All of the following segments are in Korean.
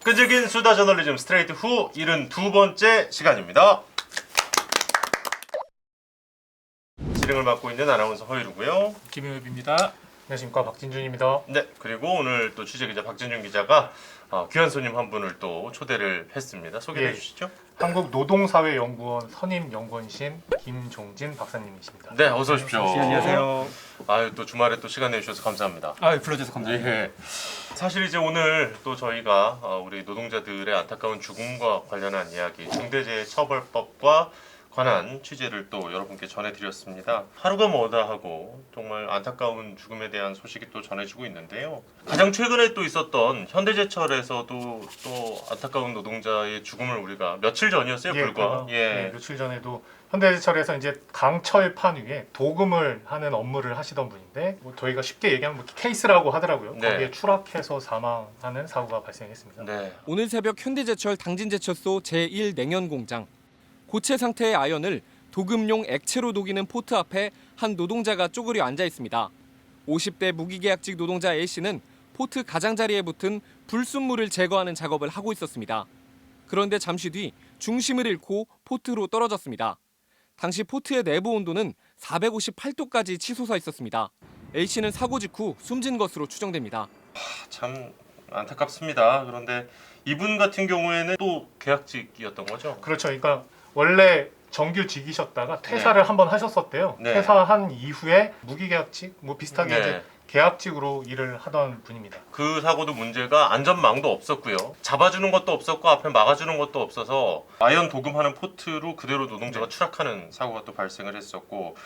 끈질긴 수다 저널리즘 스트레이트 후 72번째 시간입니다. 진행을 맡고 있는 아나운서 허유루고요. 김효엽입니다. 안녕하십니까, 박진준입니다. 네, 그리고 오늘 또 취재기자 박진준 기자가 귀한 손님 한 분을 또 초대를 했습니다. 소개해 예. 주시죠. 한국노동사회연구원 선임연구원이신 김종진 박사님이십니다. 네, 어서 오십시오. 안녕하세요. 아유, 또 주말에 또 시간 내주셔서 감사합니다. 불러주셔서 감사합니다. 예. 사실 이제 오늘 또 저희가 우리 노동자들의 안타까운 죽음과 관련한 이야기, 중대재해처벌법과 관한 취재를 또 여러분께 전해드렸습니다. 하루가 뭐다 하고 정말 안타까운 죽음에 대한 소식이 또 전해지고 있는데요. 가장 최근에 또 있었던 현대제철에서도 또 안타까운 노동자의 죽음을 우리가 며칠 전이었어요, 불과. 며칠 전에도 현대제철에서 이제 강철판 위에 도금을 하는 업무를 하시던 분인데 뭐 저희가 쉽게 얘기하면 뭐 케이스라고 하더라고요. 네. 거기에 추락해서 사망하는 사고가 발생했습니다. 네. 오늘 새벽 현대제철 당진제철소 제1 냉연공장. 고체 상태의 아연을 도금용 액체로 녹이는 포트 앞에 한 노동자가 쪼그려 앉아 있습니다. 50대 무기계약직 노동자 A씨는 포트 가장자리에 붙은 불순물을 제거하는 작업을 하고 있었습니다. 그런데 잠시 뒤 중심을 잃고 포트로 떨어졌습니다. 당시 포트의 내부 온도는 458도까지 치솟아 있었습니다. A씨는 사고 직후 숨진 것으로 추정됩니다. 참 안타깝습니다. 그런데 이분 같은 경우에는 또 계약직이었던 거죠? 그렇죠. 그러니까 원래 정규직이셨다가 퇴사를 한번 하셨었대요. 네. 퇴사한 이후에 무기계약직, 뭐 비슷하게 네. 이제 계약직으로 일을 하던 분입니다. 그 사고도 문제가 안전망도 없었고요. 잡아주는 것도 없었고 앞에 막아주는 것도 없어서 아연 도금하는 포트로 그대로 노동자가 추락하는 사고가 또 발생을 했었고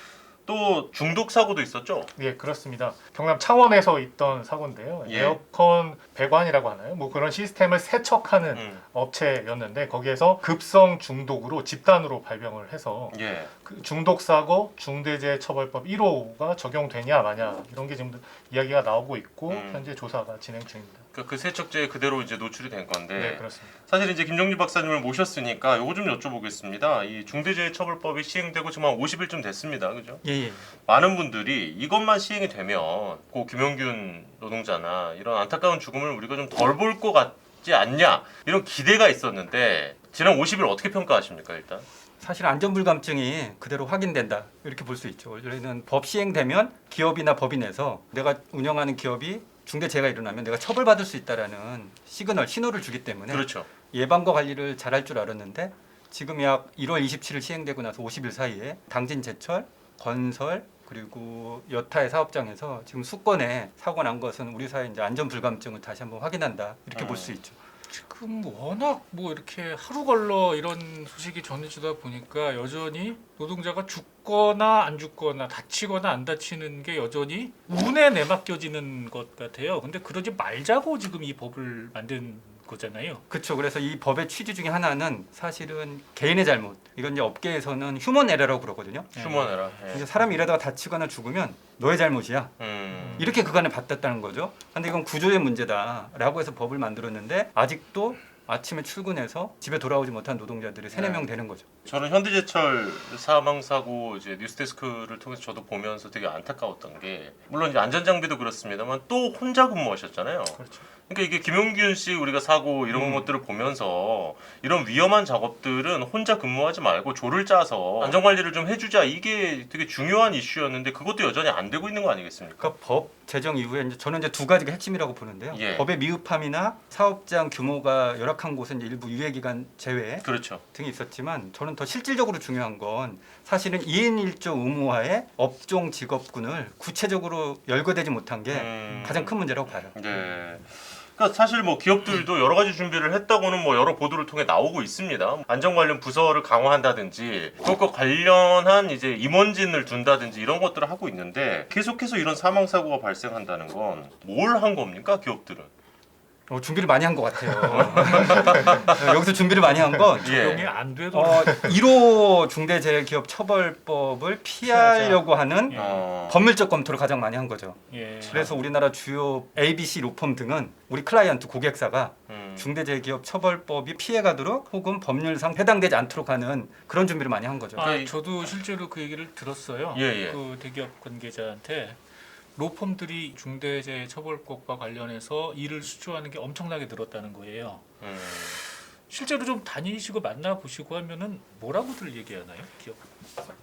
또 중독 사고도 있었죠. 예, 그렇습니다. 경남 창원에서 있던 사고인데요. 예. 에어컨 배관이라고 하나요? 뭐 그런 시스템을 세척하는 업체였는데 거기에서 급성 중독으로 집단으로 발병을 해서 예. 그 중독 사고 중대재해처벌법 1호가 적용되냐 마냐 이런 게 지금 이야기가 나오고 있고 현재 조사가 진행 중입니다. 그 세척제에 그대로 이제 노출이 된 건데 네, 그렇습니다. 사실 이제 김정진 박사님을 모셨으니까 요거 좀 여쭤보겠습니다. 이 중대재해처벌법이 시행되고 지금 한 50일쯤 됐습니다. 그죠? 예. 많은 분들이 이것만 시행이 되면 고 김용균 노동자나 이런 안타까운 죽음을 우리가 좀 덜 볼 것 같지 않냐 이런 기대가 있었는데 지난 50일 어떻게 평가하십니까 일단? 사실 안전불감증이 그대로 확인된다 이렇게 볼 수 있죠. 원래는 법 시행되면 기업이나 법인에서 내가 운영하는 기업이 중대재해가 일어나면 내가 처벌받을 수 있다라는 신호를 주기 때문에 그렇죠. 예방과 관리를 잘할 줄 알았는데 지금 약 1월 27일 시행되고 나서 50일 사이에 당진제철, 건설 그리고 여타의 사업장에서 지금 수건에 사고 난 것은 우리 사회 이제 안전불감증을 다시 한번 확인한다 이렇게 볼 수 있죠. 지금 워낙 뭐 이렇게 하루 걸러 이런 소식이 전해지다 보니까 여전히 노동자가 죽거나 안 죽거나 다치거나 안 다치는 게 여전히 운에 내맡겨지는 것 같아요. 근데 그러지 말자고 지금 이 법을 만든 거잖아요. 그렇죠. 그래서 이 법의 취지 중에 하나는 사실은 개인의 잘못. 이건 이제 업계에서는 휴먼 에러라고 그러거든요. 휴먼에라. 예. 이제 사람이 일하다가 다치거나 죽으면 너의 잘못이야. 이렇게 그간에 봤댔다는 거죠. 근데 이건 구조의 문제다라고 해서 법을 만들었는데 아직도 아침에 출근해서 집에 돌아오지 못한 노동자들이 3-4명 되는 거죠. 저는 현대제철 사망 사고 이제 뉴스데스크를 통해서 저도 보면서 되게 안타까웠던 게 물론 이제 안전장비도 그렇습니다만 또 혼자 근무하셨잖아요. 그렇죠. 그러니까 이게 김용균 씨 우리가 사고 이런 것들을 보면서 이런 위험한 작업들은 혼자 근무하지 말고 조를 짜서 안전관리를 좀 해주자 이게 되게 중요한 이슈였는데 그것도 여전히 안 되고 있는 거 아니겠습니까? 그러니까 법 제정 이후에 이제 저는 이제 두 가지가 핵심이라고 보는데요. 예. 법의 미흡함이나 사업장 규모가 열악한 곳은 이제 일부 유예기간 제외 그렇죠. 등이 있었지만 저는 더 실질적으로 중요한 건 사실은 2인 1조 의무화의 업종 직업군을 구체적으로 열거되지 못한 게 가장 큰 문제라고 봐요. 네. 그러니까 사실 뭐 기업들도 여러 가지 준비를 했다고는 뭐 여러 보도를 통해 나오고 있습니다. 안전 관련 부서를 강화한다든지 그것과 관련한 이제 임원진을 둔다든지 이런 것들을 하고 있는데 계속해서 이런 사망 사고가 발생한다는 건 뭘 한 겁니까 기업들은? 준비를 많이 한 것 같아요. 여기서 준비를 많이 한 건 예. 안 되더라고요. 1호 중대재해기업처벌법을 피하려고 하는 법률적 검토를 가장 많이 한 거죠. 예. 그래서 우리나라 주요 ABC 로펌 등은 우리 클라이언트 고객사가 중대재해기업처벌법이 피해가도록 혹은 법률상 해당되지 않도록 하는 그런 준비를 많이 한 거죠. 저도 실제로 그 얘기를 들었어요. 예. 그 대기업 관계자한테 로펌들이 중대재해처벌법과 관련해서 일을 수주하는 게 엄청나게 늘었다는 거예요. 실제로 좀 다니시고 만나보시고 하면은 뭐라고들 얘기하나요? 기업?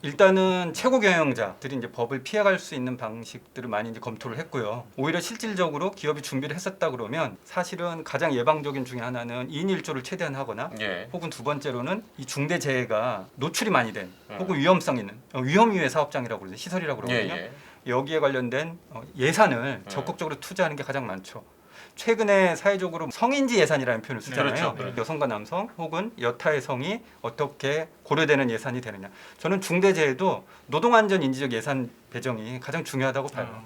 일단은 최고 경영자들이 이제 법을 피해갈 수 있는 방식들을 많이 이제 검토를 했고요. 오히려 실질적으로 기업이 준비를 했었다 그러면 사실은 가장 예방적인 중에 하나는 2인 1조를 최대한 하거나 예. 혹은 두 번째로는 이 중대 재해가 노출이 많이 된 혹은 위험성 있는 위험유해 사업장이라고 그러죠. 시설이라고 예, 그러거든요. 예. 여기에 관련된 예산을 적극적으로 투자하는 게 가장 많죠. 최근에 사회적으로 성인지 예산이라는 표현을 쓰잖아요. 그렇죠. 네. 여성과 남성 혹은 여타의 성이 어떻게 고려되는 예산이 되느냐. 저는 중대재해도 노동안전 인지적 예산 배정이 가장 중요하다고 봐요.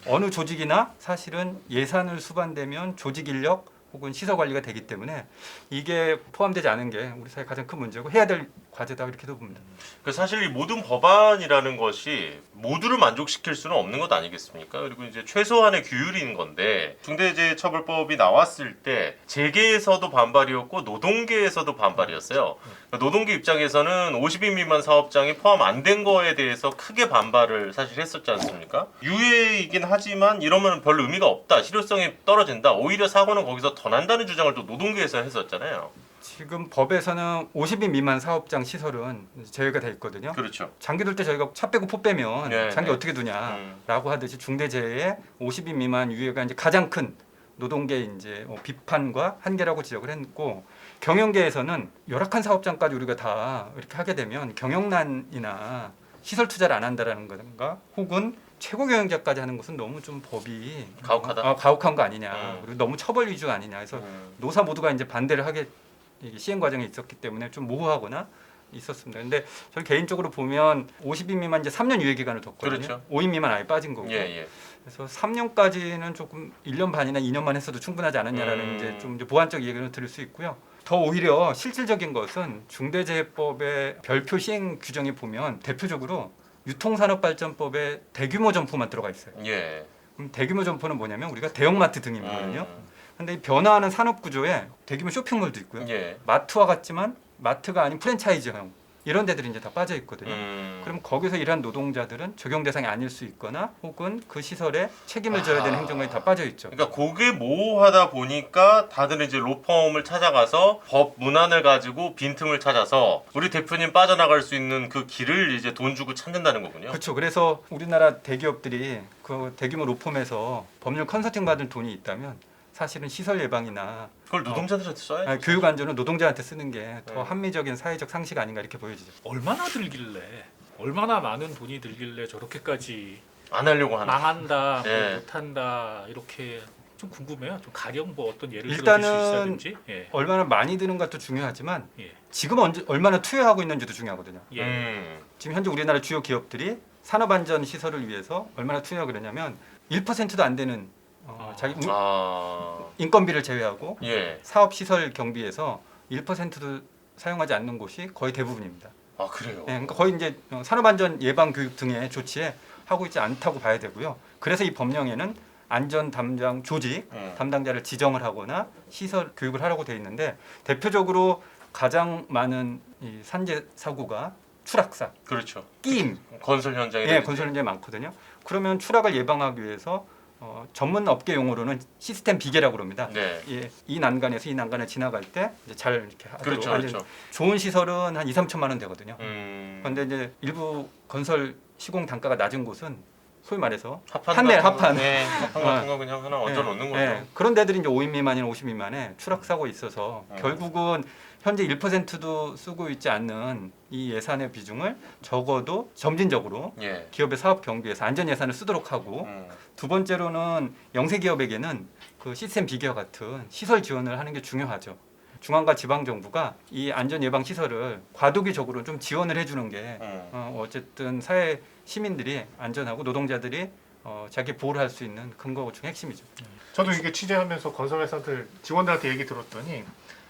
어느 조직이나 사실은 예산을 수반되면 조직 인력 혹은 시설 관리가 되기 때문에 이게 포함되지 않은 게 우리 사회 가장 큰 문제고 해야 될 과제다 이렇게도 봅니다. 그 사실 이 모든 법안이라는 것이 모두를 만족시킬 수는 없는 것 아니겠습니까? 그리고 이제 최소한의 규율인 건데 중대재해처벌법이 나왔을 때 재계에서도 반발이었고 노동계에서도 반발이었어요. 그러니까 노동계 입장에서는 50인 미만 사업장이 포함 안 된 거에 대해서 크게 반발을 사실 했었지 않습니까? 유예이긴 하지만 이러면 별 의미가 없다, 실효성이 떨어진다, 오히려 사고는 거기서 더 난다는 주장을 또 노동계에서 했었잖아요. 지금 법에서는 50인 미만 사업장 시설은 제외가 돼 있거든요. 그렇죠. 장기 둘 때 저희가 차 빼고 포 빼면 네, 장기 네. 어떻게 두냐라고 하듯이 중대재해에 50인 미만 유예가 이제 가장 큰 노동계 이제 비판과 한계라고 지적을 했고 경영계에서는 열악한 사업장까지 우리가 다 이렇게 하게 되면 경영난이나 시설 투자를 안 한다라는 건가 혹은 최고 경영자까지 하는 것은 너무 좀 법이 가혹하다. 가혹한 거 아니냐 그리고 너무 처벌 위주 아니냐 해서 노사 모두가 이제 반대를 하게 이게 시행 과정에 있었기 때문에 좀 모호하거나 있었습니다. 근데 저는 개인적으로 보면 50인 미만 이제 3년 유예 기간을 뒀거든요. 그렇죠. 5인 미만 아예 빠진 거고. 예, 예. 그래서 3년까지는 조금 1년 반이나 2년만 했어도 충분하지 않았냐라는 이제 좀 이제 보완적 얘기를 드릴 수 있고요. 더 오히려 실질적인 것은 중대재해법의 별표 시행 규정에 보면 대표적으로 유통산업발전법에 대규모 점포만 들어가 있어요. 예. 그럼 대규모 점포는 뭐냐면 우리가 대형마트 등이거든요. 근데 이 변화하는 산업 구조에 대규모 쇼핑몰도 있고요. 예. 마트와 같지만 마트가 아닌 프랜차이즈형 이런 데들이 이제 다 빠져 있거든요. 그럼 거기서 일한 노동자들은 적용 대상이 아닐 수 있거나 혹은 그 시설에 책임을 져야 되는 행정관이 다 빠져 있죠. 그러니까 그게 모호하다 보니까 다들 이제 로펌을 찾아가서 법 문안을 가지고 빈틈을 찾아서 우리 대표님 빠져나갈 수 있는 그 길을 이제 돈 주고 찾는다는 거군요. 그렇죠. 그래서 우리나라 대기업들이 그 대규모 로펌에서 법률 컨설팅 받은 돈이 있다면 사실은 시설 예방이나 그걸 노동자들한테 써야죠. 교육 안전은 노동자한테 쓰는 게 더 네. 합리적인 사회적 상식 아닌가 이렇게 보여지죠. 얼마나 들길래 얼마나 많은 돈이 들길래 저렇게까지 안 하려고 하나. 망한다, 뭐 예. 못한다 이렇게 좀 궁금해요. 좀 가령 뭐 어떤 예를 일단은 들어 주실 수 있다든지. 예. 얼마나 많이 드는 것도 중요하지만 예. 지금 얼마나 투여하고 있는지도 중요하거든요. 예. 지금 현재 우리나라 주요 기업들이 산업안전 시설을 위해서 얼마나 투여하고 그러냐면 1%도 안 되는 자기 인건비를 제외하고 예. 사업 시설 경비에서 1%도 사용하지 않는 곳이 거의 대부분입니다. 아 그래요. 네, 그러니까 거의 이제 산업안전 예방 교육 등의 조치에 하고 있지 않다고 봐야 되고요. 그래서 이 법령에는 안전 담당 조직 담당자를 지정을 하거나 시설 교육을 하라고 돼 있는데 대표적으로 가장 많은 이 산재 사고가 추락사, 그렇죠. 끼임, 건설 현장에. 예, 건설 현장에 많거든요. 그러면 추락을 예방하기 위해서 전문 업계 용어로는 시스템 비계라고 합니다. 네. 예, 이 난간에서 이 난간을 지나갈 때 이제 잘 이렇게 하도록 그렇죠, 그렇죠. 좋은 시설은 한 2, 3천만 원 되거든요. 음. 그런데 이제 일부 건설 시공 단가가 낮은 곳은 소위 말해서 합판 판넬, 같은 거, 합판. 네, 합판 같은 거 그냥 하나 얹어 놓는 거죠. 예, 그런 데들이 이제 5인 미만이나 50인 미만에 추락 사고 있어서 결국은 현재 1%도 쓰고 있지 않는 이 예산의 비중을 적어도 점진적으로 예. 기업의 사업 경비에서 안전 예산을 쓰도록 하고 두 번째로는 영세 기업에게는 그 시스템 비계와 같은 시설 지원을 하는 게 중요하죠. 중앙과 지방 정부가 이 안전 예방 시설을 과도기적으로 좀 지원을 해주는 게 어쨌든 사회 시민들이 안전하고 노동자들이 자기 보호를 할 수 있는 근거 중 핵심이죠. 저도 이게 취재하면서 건설회사들 직원들한테 얘기 들었더니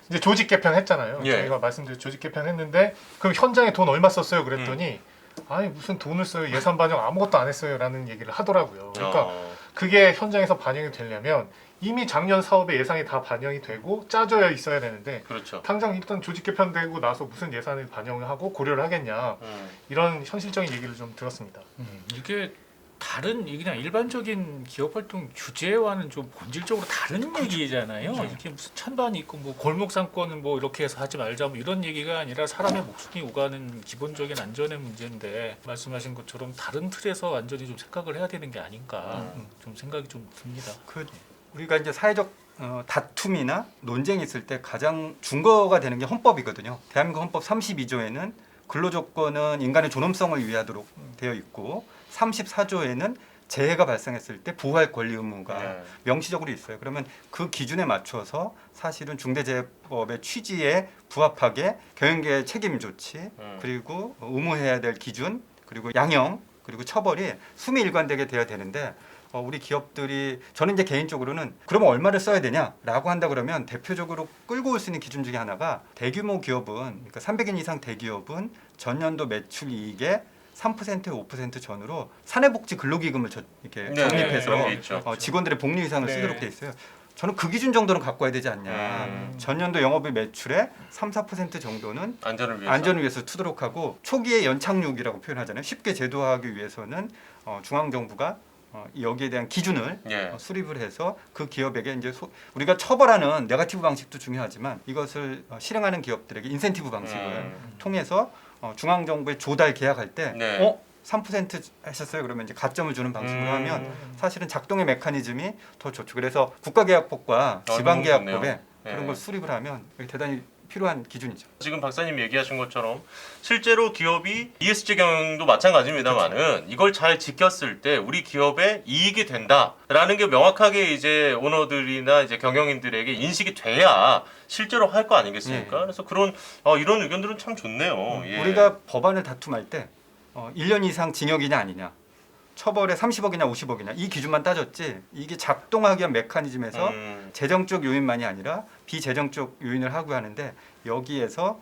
이제 조직 개편했잖아요. 예. 저희가 말씀드린 조직 개편했는데 그럼 현장에 돈 얼마 썼어요? 그랬더니 아니 무슨 돈을 써요? 예산 반영 아무것도 안 했어요라는 얘기를 하더라고요. 그러니까 그게 현장에서 반영이 되려면 이미 작년 사업에 예산이 다 반영이 되고 짜져 있어야 되는데 그렇죠. 당장 일단 조직 개편되고 나서 무슨 예산을 반영을 하고 고려를 하겠냐 이런 현실적인 얘기를 좀 들었습니다. 이게 다른 그냥 일반적인 기업 활동 규제와는 좀 본질적으로 다른 얘기잖아요. 이렇게 무슨 찬반이 있고 뭐 골목 상권은 뭐 이렇게 해서 하지 말자 뭐 이런 얘기가 아니라 사람의 목숨이 오가는 기본적인 안전의 문제인데 말씀하신 것처럼 다른 틀에서 완전히 좀 생각을 해야 되는 게 아닌가 좀 생각이 좀 듭니다. 우리가 이제 사회적 다툼이나 논쟁이 있을 때 가장 준거가 되는 게 헌법이거든요. 대한민국 헌법 32조에는 근로조건은 인간의 존엄성을 위하도록 되어 있고 34조에는 재해가 발생했을 때 보호할 권리 의무가 네. 명시적으로 있어요. 그러면 그 기준에 맞춰서 사실은 중대재해법의 취지에 부합하게 경영계의 책임 조치 그리고 의무해야 될 기준 그리고 양형 그리고 처벌이 수미일관되게 돼야 되는데 우리 기업들이 저는 이제 개인적으로는 그러면 얼마를 써야 되냐라고 한다 그러면 대표적으로 끌고 올 수 있는 기준 중에 하나가 대규모 기업은 그러니까 300인 이상 대기업은 전년도 매출 이익의 3%, 5% 전후로 사내복지 근로기금을 이렇게 네, 적립해서 그런 게 있죠. 직원들의 복리 이상을 네. 쓰도록 돼 있어요. 저는 그 기준 정도는 갖고 와야 되지 않냐. 전년도 영업의 매출의 3, 4% 정도는 안전을 위해서. 안전을 위해서 투도록 하고 초기의 연착륙이라고 표현하잖아요. 쉽게 제도화하기 위해서는 중앙정부가 여기에 대한 기준을 예. 수립을 해서 그 기업에게 이제 우리가 처벌하는 네거티브 방식도 중요하지만 이것을 실행하는 기업들에게 인센티브 방식을 통해서 중앙정부에 조달 계약할 때 네. 3% 하셨어요. 그러면 이제 가점을 주는 방식으로 하면 사실은 작동의 메커니즘이 더 좋죠. 그래서 국가계약법과 너무 지방계약법에 좋네요. 그런 네. 걸 수립을 하면 이게 대단히 필요한 기준이죠. 지금 박사님 얘기하신 것처럼 실제로 기업이 ESG 경영도 마찬가지입니다만은 이걸 잘 지켰을 때 우리 기업의 이익이 된다라는 게 명확하게 이제 오너들이나 이제 경영인들에게 인식이 돼야 실제로 할 거 아니겠습니까? 예. 그래서 그런 이런 의견들은 참 좋네요. 예. 우리가 법안을 다툼할 때 1년 이상 징역이냐 아니냐 처벌에 30억이냐 50억이냐 이 기준만 따졌지 이게 작동하기 위한 메커니즘에서 재정적 요인만이 아니라 비재정적 요인을 하고 하는데 여기에서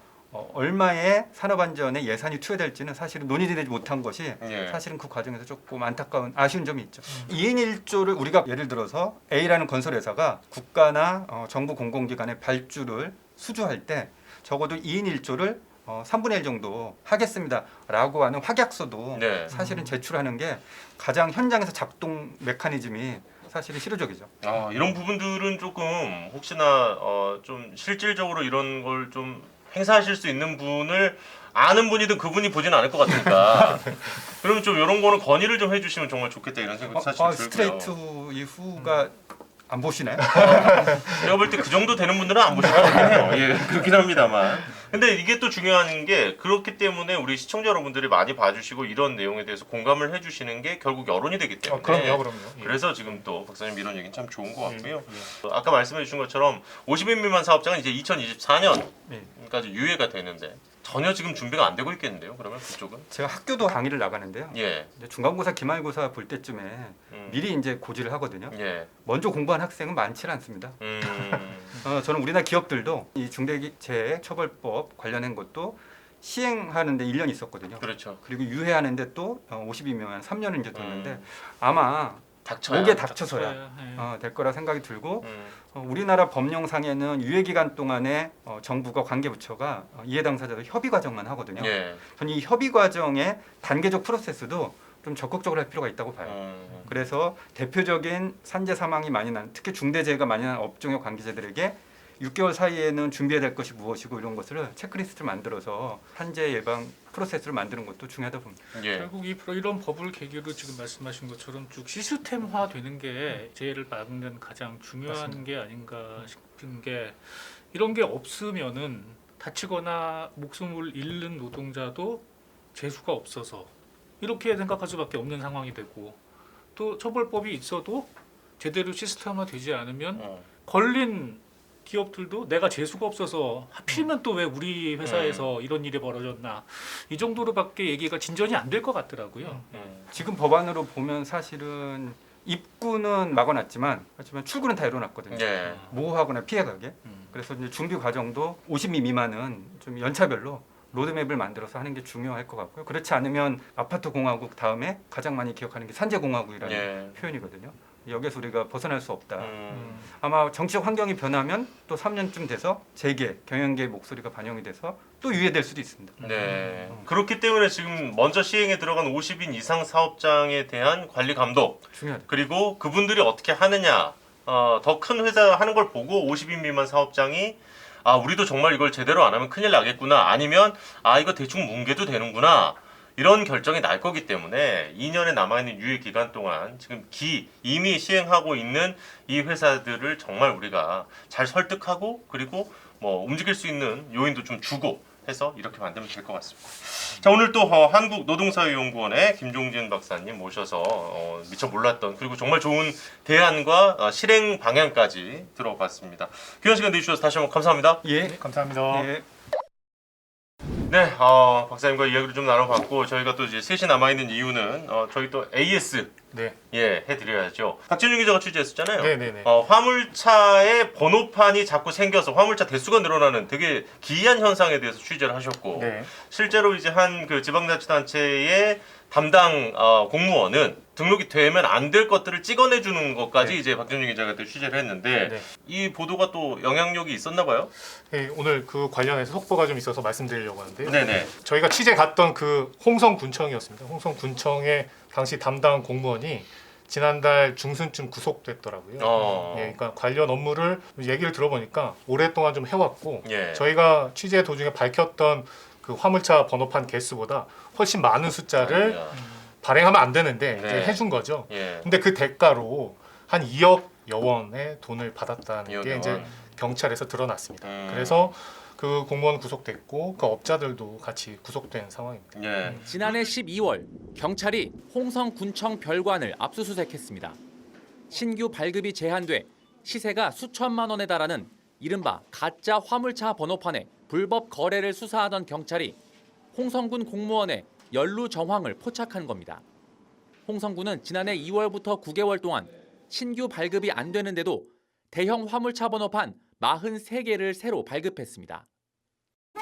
얼마의 산업안전에 예산이 투여될지는 사실은 논의되지 못한 것이 예. 사실은 그 과정에서 조금 안타까운 아쉬운 점이 있죠. 2인 1조를 우리가 예를 들어서 A라는 건설회사가 국가나 정부 공공기관의 발주를 수주할 때 적어도 2인 1조를 3분의 1 정도 하겠습니다라고 하는 확약서도 네. 사실은 제출하는 게 가장 현장에서 작동 메커니즘이 사실은 실효적이죠. 이런 부분들은 조금 혹시나 좀 실질적으로 이런 걸 좀 행사하실 수 있는 분을 아는 분이든 그분이 보진 않을 것 같으니까 그러면 좀 이런 거는 건의를 좀 해주시면 정말 좋겠다 이런 생각이 사실 들고요. 스트레이트 이후가 안 보시나요? 제가 볼 때 그 정도 되는 분들은 안 보실 것 같긴 해요. 예, 그렇긴 합니다만. 근데 이게 또 중요한 게 그렇기 때문에 우리 시청자 여러분들이 많이 봐주시고 이런 내용에 대해서 공감을 해주시는 게 결국 여론이 되기 때문에. 그럼요. 예. 그래서 지금 또 박사님 이런 얘기는 참 좋은 것 같고요. 예. 아까 말씀해 주신 것처럼 50인 미만 사업장은 이제 2024년까지 예. 유예가 되는데 전혀 지금 준비가 안 되고 있겠는데요. 그러면 그쪽은? 제가 학교도 강의를 나가는데요. 예. 이제 중간고사, 기말고사 볼 때쯤에 미리 이제 고지를 하거든요. 예. 먼저 공부한 학생은 많지 않습니다. 음. 저는 우리나라 기업들도 이 중대재해처벌법 관련한 것도 시행하는데 1년 있었거든요. 그렇죠. 그리고 유예하는데 또 50이면 3년을 이제 뒀는데 아마 닥쳐야. 목에 닥쳐서야 예. 될 거라 생각이 들고 음. 우리나라 법령상에는 유예 기간 동안에 정부가 관계부처가 이해 당사자들 협의 과정만 하거든요. 예. 저는 이 협의 과정의 단계적 프로세스도 좀 적극적으로 할 필요가 있다고 봐요. 그래서 대표적인 산재 사망이 많이 난 특히 중대재해가 많이 난 업종의 관계자들에게 6개월 사이에는 준비해야 될 것이 무엇이고 이런 것을 체크리스트를 만들어서 산재 예방 프로세스를 만드는 것도 중요하다 봅니다. 예. 결국 이런 법을 계기로 지금 말씀하신 것처럼 쭉 시스템화 되는 게 재해를 막는 가장 중요한 맞습니다. 게 아닌가 싶은 게 이런 게 없으면은 다치거나 목숨을 잃는 노동자도 재수가 없어서 이렇게 생각할 수밖에 없는 상황이 되고 또 처벌법이 있어도 제대로 시스템화 되지 않으면 걸린 기업들도 내가 재수가 없어서 하필이면 또 왜 우리 회사에서 이런 일이 벌어졌나 이 정도로밖에 얘기가 진전이 안 될 것 같더라고요. 지금 법안으로 보면 사실은 입구는 막아놨지만 하지만 출구는 다 열어놨거든요. 예. 모호하거나 피해가게. 그래서 이제 준비 과정도 50미 미만은 좀 연차별로 로드맵을 만들어서 하는 게 중요할 것 같고요. 그렇지 않으면 아파트 공화국 다음에 가장 많이 기억하는 게 산재 공화국이라는 예. 표현이거든요. 여기서 우리가 벗어날 수 없다. 음. 아마 정치적 환경이 변하면 또 3년쯤 돼서 재계, 경영계의 목소리가 반영이 돼서 또 유예될 수도 있습니다. 네. 그렇기 때문에 지금 먼저 시행에 들어간 50인 이상 사업장에 대한 관리 감독 중요하다. 그리고 그분들이 어떻게 하느냐 더 큰 회사 하는 걸 보고 50인 미만 사업장이 우리도 정말 이걸 제대로 안 하면 큰일 나겠구나 아니면 이거 대충 뭉개도 되는구나 이런 결정이 날 거기 때문에 2년에 남아있는 유예 기간 동안 지금 이미 시행하고 있는 이 회사들을 정말 우리가 잘 설득하고 그리고 뭐 움직일 수 있는 요인도 좀 주고 해서 이렇게 만들면 될 것 같습니다. 자 오늘 또 한국노동사회연구원의 김종진 박사님 모셔서 미처 몰랐던 그리고 정말 좋은 대안과 실행 방향까지 들어봤습니다. 귀한 시간 내주셔서 다시 한번 감사합니다. 예. 네, 감사합니다. 예. 네, 박사님과 이야기를 좀 나눠봤고 저희가 또 이제 셋이 남아있는 이유는 저희 또 AS 네, 해드려야죠. 박진윤 기자가 취재했었잖아요. 네네네. 화물차의 번호판이 자꾸 생겨서 화물차 대수가 늘어나는 되게 기이한 현상에 대해서 취재를 하셨고 네. 실제로 이제 한 그 지방자치단체의 담당 공무원은 등록이 되면 안 될 것들을 찍어내주는 것까지 네. 이제 박진윤 기자가 또 취재를 했는데 네. 이 보도가 또 영향력이 있었나 봐요. 네, 오늘 그 관련해서 속보가 좀 있어서 말씀드리려고 하는데요. 네네. 저희가 취재 갔던 그 홍성군청이었습니다. 홍성군청의 당시 담당 공무원이 지난달 중순쯤 구속됐더라고요. 예, 그러니까 관련 업무를 얘기를 들어보니까 오랫동안 좀 해왔고 예. 저희가 취재 도중에 밝혔던 그 화물차 번호판 개수보다 훨씬 많은 숫자를 아니야. 발행하면 안 되는데 네. 이제 해준 거죠. 예. 근데 그 대가로 한 2억여 원의 돈을 받았다는 2억 게 원. 이제 경찰에서 드러났습니다. 음. 그래서 그 공무원 구속됐고 그 업자들도 같이 구속된 상황입니다. 예. 지난해 12월 경찰이 홍성군청 별관을 압수수색했습니다. 신규 발급이 제한돼 시세가 수천만 원에 달하는 이른바 가짜 화물차 번호판의 불법 거래를 수사하던 경찰이 홍성군 공무원의 연루 정황을 포착한 겁니다. 홍성군은 지난해 2월부터 9개월 동안 신규 발급이 안 되는데도 대형 화물차 번호판 43개를 새로 발급했습니다.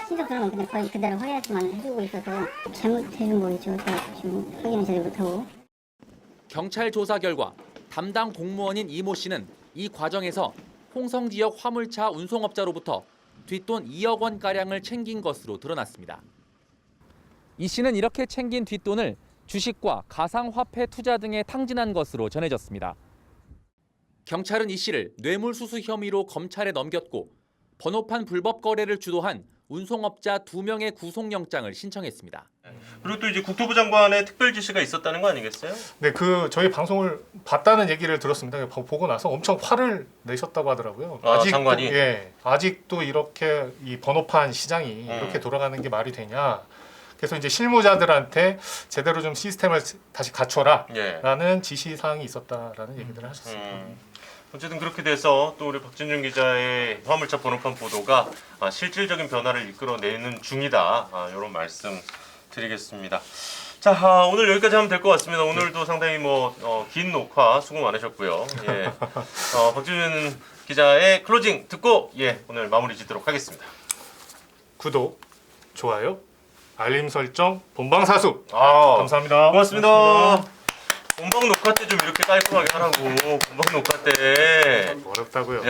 신속도는 근데 거의 그대로 확인했지만 해주고 있어서 잘못해준 거겠죠. 지금 확인을 제대로 못하고. 경찰 조사 결과 담당 공무원인 이모 씨는 이 과정에서 홍성 지역 화물차 운송업자로부터 뒷돈 2억 원가량을 챙긴 것으로 드러났습니다. 이 씨는 이렇게 챙긴 뒷돈을 주식과 가상화폐 투자 등에 탕진한 것으로 전해졌습니다. 경찰은 이 씨를 뇌물수수 혐의로 검찰에 넘겼고 번호판 불법 거래를 주도한 운송업자 2명의 구속영장을 신청했습니다. 그리고 또 이제 국토부 장관의 특별 지시가 있었다는 거 아니겠어요? 네, 그 저희 방송을 봤다는 얘기를 들었습니다. 보고 나서 엄청 화를 내셨다고 하더라고요. 장관이? 예, 아직도 이렇게 이 번호판 시장이 이렇게 돌아가는 게 말이 되냐. 그래서 이제 실무자들한테 제대로 좀 시스템을 다시 갖춰라라는 예. 지시 사항이 있었다라는 얘기들을 하셨습니다. 어쨌든 그렇게 돼서 또 우리 박진준 기자의 화물차 번호판 보도가 실질적인 변화를 이끌어내는 중이다. 이런 말씀 드리겠습니다. 자, 오늘 여기까지 하면 될 것 같습니다. 오늘도 상당히 긴 녹화 수고 많으셨고요. 예. 박진준 기자의 클로징 듣고 오늘 마무리 짓도록 하겠습니다. 구독, 좋아요, 알림 설정, 본방사수. 감사합니다. 감사합니다. 고맙습니다. 본방 녹화 때 좀 이렇게 깔끔하게 하라고. 본방 녹화 때. 어렵다고요.